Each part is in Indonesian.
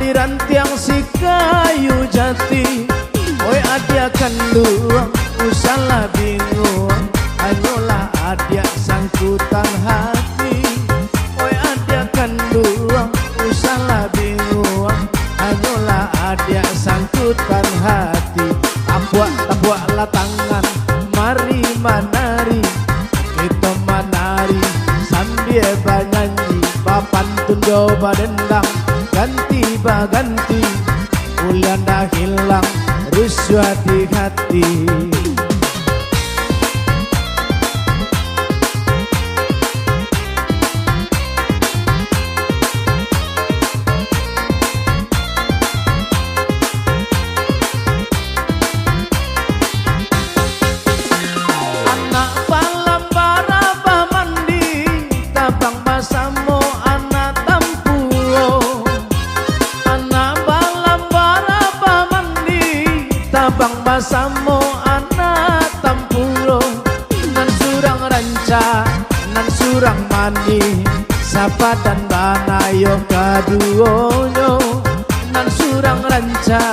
Piran tiang si kayu jati, oi adia kandung usahlah bingung, hanyalah adia sangkutan hati. Oi adia kandung usahlah bingung, hanyalah adia sangkutan hati. Tabuaklah tangan, mari menari, kita menari sambil bernyanyi. Papantun coba dendang, ganti baganti, bulan dah hilang, rusuh di hati. Anak balam baraba mandi, tabang basamo anak tampulo. Anak balam baraba mandi, tabang basamo anak tampulo. Nan surang ranca, nan surang mani, sapa dan banayo kaduonyo. Nan surang ranca,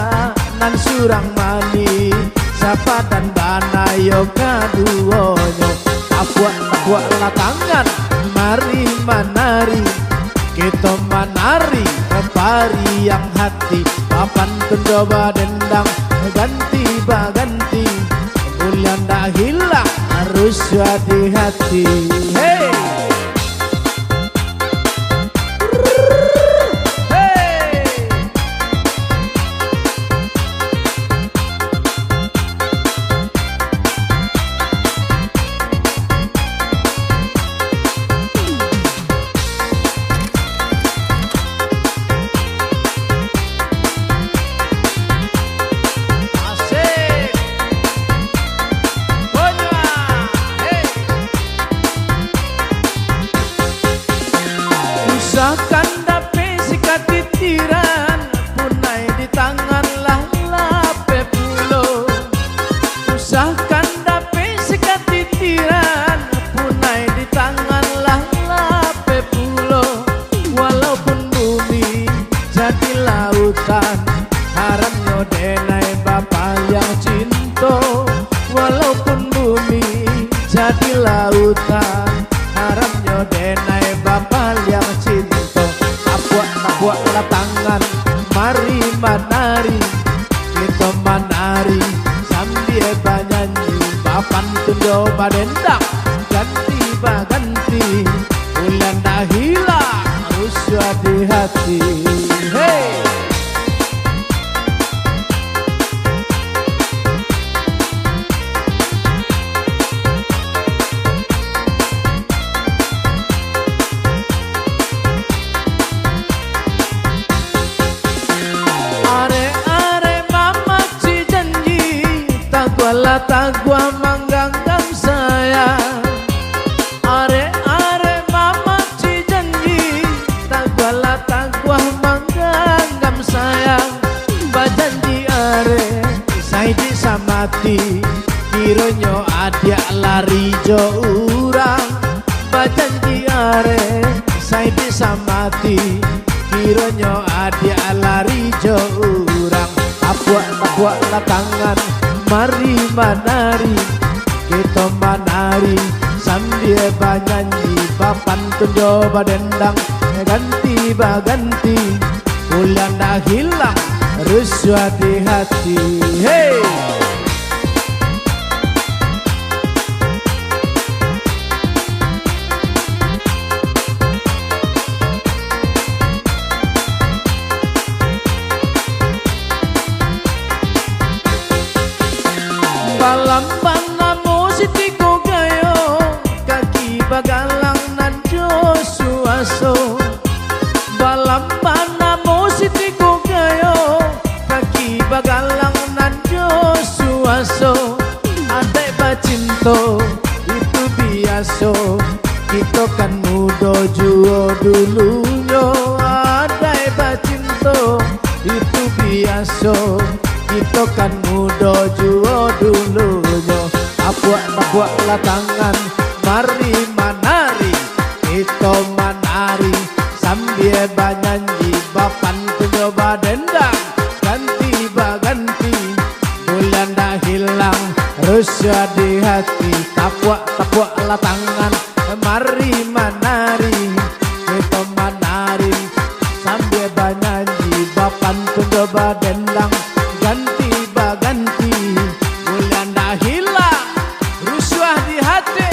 nan surang mani, sapa dan banayo kaduonyo. Tabuaklah tangan, mari menari, kita menari pariang hati. Papantun coba dendang, ganti baganti, bulan dah hilang, harus di hati. Hey! Usahakan dapat sikat titiran, punai di tangan lah lape pulo. Usahakan dapat sikat titiran, punai di tangan lah lape pulo. Walaupun bumi jadi lautan, haramnya denai bapa yang cinta. Walaupun bumi jadi lautan, haramnya denai bapa yang cinta. Tabuaklah tangan, mari menari, kita menari sambil bernyanyi. Papantun coba dendang, ganti baganti, bulan dah hilang, rusuh di hati. Hey! Tagua mangganggam saya, are mama ci janji, tagua mangganggam saya. Bajanji are saya disamati, kironyo adia lari jo urang. Bajanji are saya disamati, kironyo adia lari jo urang. Tabuaklah tangan, mari menari, kita menari sambil bernyanyi. Papantun coba dendang, ganti baganti, bulan dah hilang, rusuh di hati. Hey! Balampan musitiko gayo, kaki bagalang nan Josuaso. Balampan musitiko gayo, kaki bagalang nan Josuaso. Adai bacinto itu biasa, kita kan muda juo dulunya. Adai bacinto itu biasa, kita kan muda juo dulunya. Tabuaklah tangan, mari menari, kita menari sambil bernyanyi. Papantun coba dendang, ganti baganti, bulan dah hilang, rusya di hati. Tapuak lah tangan, mari menari, kita menari sambil banyanyi. Bapan pun coba dendang, ganti baganti, bulan dah hilang, rusya di hati.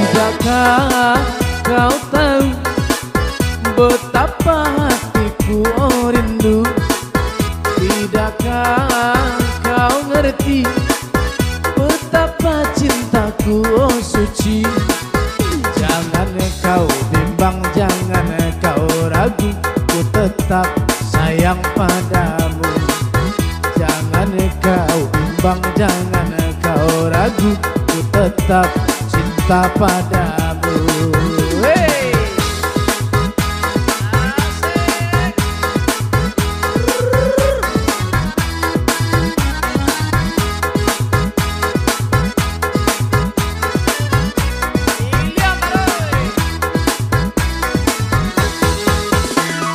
Tidakkah kau tahu betapa hatiku rindu? Tidakkah kau ngerti betapa cintaku suci? Jangan kau bimbang, jangan kau ragu, ku tetap sayang padamu. Jangan kau bimbang, jangan kau ragu, ku tetap cinta padamu. Hey!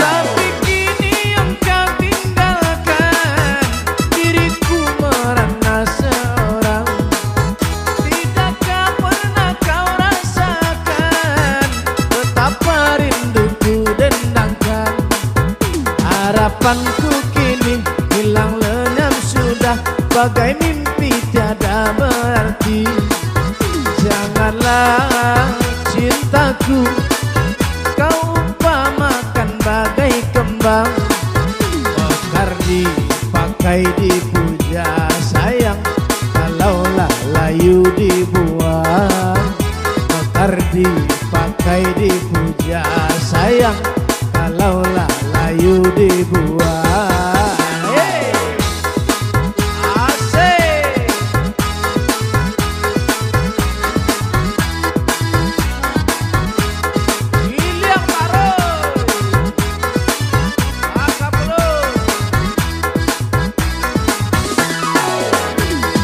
Tapi kini engkau tinggalkan, diriku merana seorang. Tidakkah pernah kau rasakan betapa rinduku dendangkan? Harapanku kini hilang lenyap sudah, bagai mimpi tiada berarti. Janganlah cintaku kau umpamakan bagai kembang, mekar dipakai dipuja sayang, kalaulah layu dibuang. Mekar dipakai dipuja sayang, kalaulah layu dibuang. Hey! Asik! Iliang Baroy, Asap belum.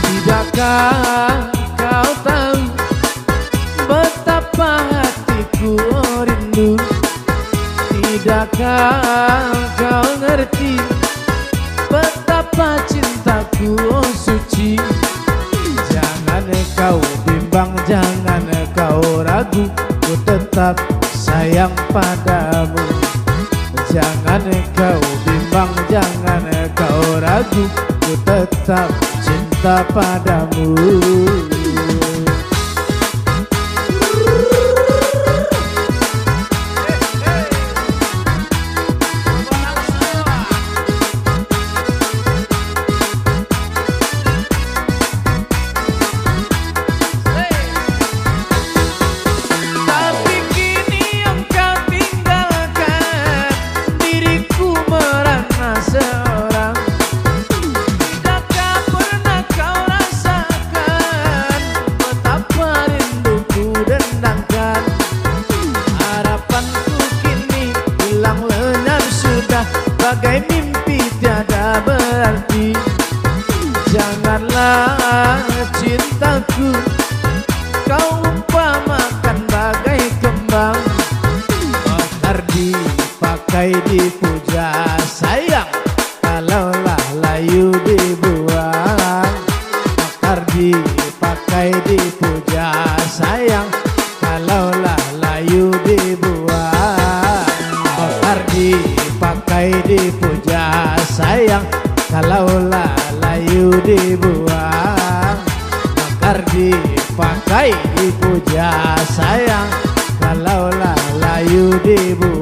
Tidakkah kau tahu betapa hatiku rindu? Tidakkah kau ngerti betapa cintaku suci? Jangan kau bimbang, jangan kau ragu, ku tetap sayang padamu. Jangan kau bimbang, jangan kau ragu, ku tetap cinta padamu. Tapi kini engkau tinggalkan, diriku merana seorang. Tidakkah pernah kau rasakan betapa rinduku dendangkan? Harapanku kini hilang lenyap sudah, bagai mimpi tiada berarti. Janganlah cintaku kau umpamakan bagai kembang, mekar dipakai dipuja sayang, kalaulah layu dibuang. Mekar dipakai dipuja sayang, kalaulah layu dibuang. Mekar dipakai dipuja sayang, kalaulah layu dibuang. Mekar dipakai dipuja sayang, kalaulah layu dibuang.